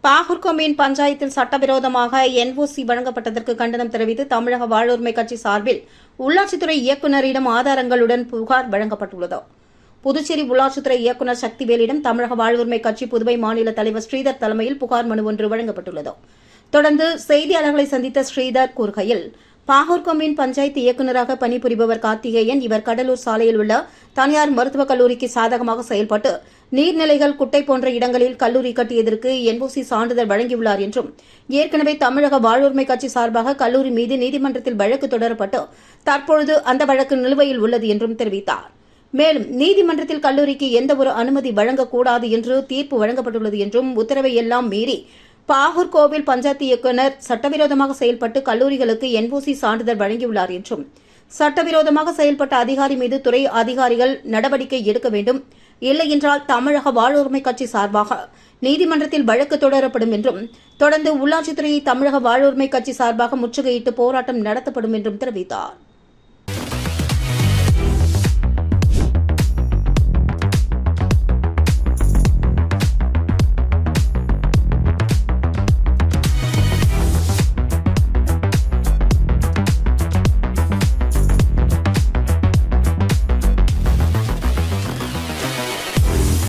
பாகூர்கொம்யூன் பஞ்சாயத்தில் சட்டவிரோதமாக என்ஓசி வழங்கப்பட்டதற்கு கண்டனம் தெரிவித்து தமிழக வாழ்வுரிமை கட்சி சார்பில் உள்ளாட்சித்துறை இயக்குநரிடம் ஆதாரங்களுடன் புகார் வழங்கப்பட்டுள்ளது. புதுச்சேரி உள்ளாட்சித்துறை இயக்குநர் சக்திவேலிடம் தமிழக வாழ்வுரிமை கட்சி புதுவை மாநில தலைவர் ஸ்ரீதர் தலைமையில் புகார் மனு ஒன்று வழங்கப்பட்டுள்ளது. தொடர்ந்து செய்தியாளர்களை சந்தித்த ஸ்ரீதர் கூறுகையில், பாகூர்கொம்யூன் பஞ்சாயத்து இயக்குநராக பணிபுரிபவர் கார்த்திகேயன் இவர் கடலூர் சாலையில் உள்ள தனியார் மருத்துவக் கல்லூரிக்கு சாதகமாக செயல்பட்டு நீர்நிலைகள், குட்டை போன்ற இடங்களில் கல்லூரி கட்டியதற்கு என்ஓசி சான்றிதழ் வழங்கியுள்ளார் என்றும், ஏற்கனவே தமிழக வாழ்வுரிமை கட்சி சார்பாக கல்லூரி மீது நீதிமன்றத்தில் வழக்கு தொடரப்பட்டு தற்பொழுது அந்த வழக்கு நிலுவையில் உள்ளது என்றும் தெரிவித்தார். மேலும் நீதிமன்றத்தில் கல்லூரிக்கு எந்தவொரு அனுமதி வழங்கக்கூடாது என்று தீர்ப்பு வழங்கப்பட்டுள்ளது என்றும், உத்தரவை எல்லாம் மீறி பாகூர்கோவில் பஞ்சாயத்து இயக்குநர் சட்டவிரோதமாக செயல்பட்டு கல்லூரிகளுக்கு என்ஓசி சான்றிதழ் வழங்கியுள்ளார் என்றும், சட்டவிரோதமாக செயல்பட்ட அதிகாரி மீது துறை அதிகாரிகள் நடவடிக்கை எடுக்க வேண்டும், இல்லையென்றால் தமிழக வாழ்வுரிமை கட்சி சார்பாக நீதிமன்றத்தில் வழக்கு தொடரப்படும் என்றும், தொடர்ந்து உள்ளாட்சித்துறையை தமிழக வாழ்வுரிமை கட்சி சார்பாக முற்றுகையிட்டு போராட்டம் நடத்தப்படும் என்றும் தெரிவித்தார்.